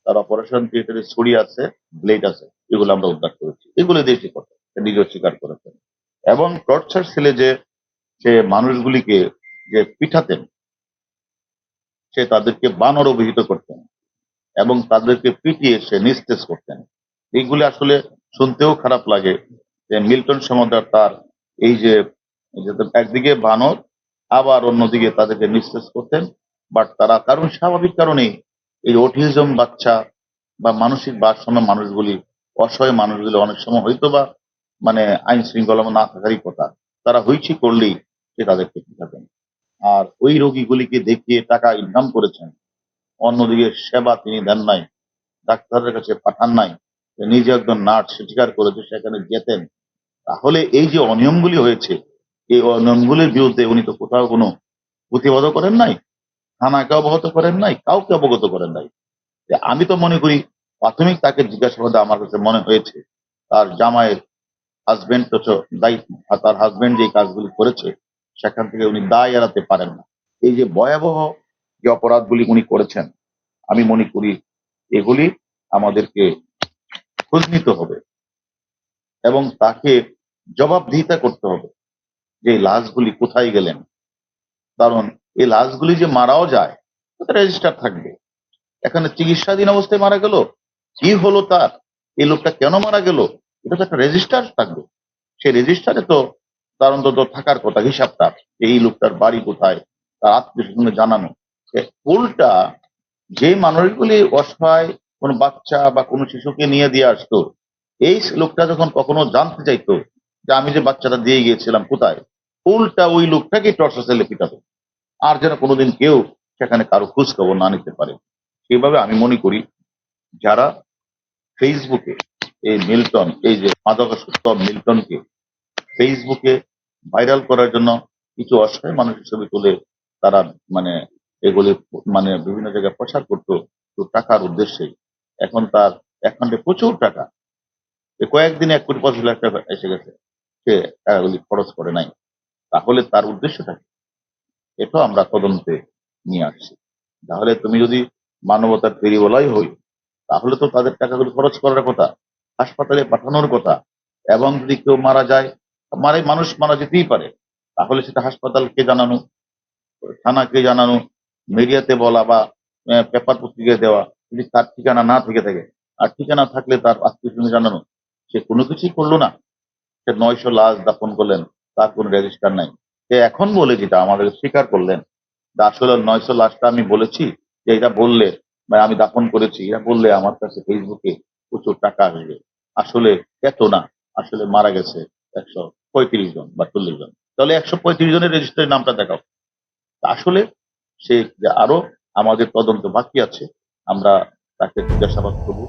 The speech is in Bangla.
তার অপারেশন থিয়েটারে ছুরি আছে, ব্লেড আছে, এগুলো আমরা উদ্ধার করেছি। এগুলো দেশি কথা, নিজেও স্বীকার করেছেন। এবং টর্চার সেলে যে সে মানুষগুলিকে যে পিঠাতেন, সে তাদেরকে বানর অভিহিত করতেন এবং তাদেরকে পিটিয়ে সে নিস্তেজ করতেন। এইগুলি আসলে শুনতেও খারাপ লাগে যে মিল্টন সমাদার তার এই যে যে একদিকে বানর, আবার অন্যদিকে তাদেরকে নিঃশেষ করতেন। বাট তারা কারণ স্বাভাবিক কারণেই এই অটিজম বাচ্চা বা মানসিক ভারসাম্য মানুষগুলি, অসহায় মানুষগুলি অনেক সময় হয়তো বা মানে আইন শৃঙ্খলা না থাকারই কথা, তারা হইচি করলেই সে তাদেরকে পিঠাতেন। আর ওই রোগীগুলিকে দেখিয়ে টাকা ইনকাম করেছেন, অন্যদিকে সেবা তিনি দেন নাই, ডাক্তারের কাছে পাঠান নাই, সে নিজে একজন নার্স, সে স্বীকার করেছে সেখানে যেতেন। তাহলে এই যে অনিয়মগুলি হয়েছে, এই অনিয়মগুলির বিরুদ্ধে উনি তো কোথাও কোনো প্রতিবাদও করেন নাই, থানাকে অবগত করেন নাই, কাউকে অবগত করেন নাই। যে আমি তো মনে করি প্রাথমিক তাকে জিজ্ঞাসাবাদে আমার কাছে মনে হয়েছে তার জামাইয়ের হাজবেন্ড তো দায়িত্ব, আর তার হাজবেন্ড যে কাজগুলি করেছে সেখান থেকে উনি দায় এড়াতে পারেন না। এই যে ভয়াবহ যে অপরাধগুলি উনি করেছেন, আমি মনে করি এগুলি আমাদেরকে খোঁজ নিতে হবে এবং তাকে জবাবদিহিতা করতে হবে যে এই লাশগুলি কোথায় গেলেন। কারণ এই লাশগুলি যে মারাও যায়, রেজিস্টার থাকবে। এখানে চিকিৎসাধীন অবস্থায় মারা গেল, কি হলো তার, এই লোকটা কেন মারা গেল, এটা তো একটা রেজিস্টার থাকবে। সেই রেজিস্টারে তো তার অন্তত থাকার কথা হিসাবটা, এই লোকটার বাড়ি কোথায়, তার আত্মীয় স্বজনকে জানানো। উল্টা যে মানুষগুলি অসহায় কোন বাচ্চা বা কোনো শিশুকে নিয়ে দিয়ে আসতো, এই লোকটা যখন কখনো জানতে চাইতো যে আমি যে বাচ্চাটা দিয়ে গিয়েছিলাম কোথায়, উল্টা ওই লোকটাকে টর্চার সেলে পিটাতো। আর যেন কোনোদিন কেউ সেখানে কারো খোঁজ খবর না নিতে পারে। সেভাবে আমি মনে করি যারা ফেসবুকে এই মিল্টন, এই যে মাদকাসক্ত মিল্টনকে ফেসবুকে ভাইরাল করার জন্য কিছু অসহায় মানুষের ছবি তুলে তারা মানে এগুলি মানে বিভিন্ন জায়গায় প্রচার করতো তো টাকার উদ্দেশ্যে। এখন তার অ্যাকাউন্টে প্রচুর টাকা, কয়েকদিনে 1,25,00,000 টাকা এসে গেছে, সে টাকাগুলি খরচ করে নাই। তাহলে তার উদ্দেশ্যটা কি? এটাও আমরা তদন্তে নিয়ে আসছি। তাহলে তুমি যদি মানবতার ফেরিওয়ালাই হই, তাহলে তো তাদের টাকাগুলো খরচ করার কথা, হাসপাতালে পাঠানোর কথা। এবং যদি কেউ মারা যায়, মানুষ মারা যেতেই পারে, তাহলে সেটা হাসপাতালকে জানানো, থানাকে জানানো, মিডিয়াতে বলা বা পেপার পত্রিকায় দেওয়া। যদি তার ঠিকানা না থেকে থাকে, আর ঠিকানা থাকলে তার আত্মীয় স্বজন জানানো। সে কোনো কিছুই করলো না, সে 900 লাশ দাফন করলেন, তার কোনো রেজিস্টার নাই। সে এখন বলে যেটা আমাদের স্বীকার করলেন যে আসলে 900 লাশটা আমি বলেছি, যে এটা বললে মানে আমি দাফন করেছি, এটা বললে আমার কাছে ফেসবুকে প্রচুর টাকা আসবে। আসলে এত না, আসলে মারা গেছে 135 জন বা 40 জন। তাহলে 135 জনের রেজিস্টারের নামটা দেখাও। তা আসলে সে যে আরো আমাদের তদন্ত বাকি আছে, আমরা তাকে জিজ্ঞাসাবাদ করবো।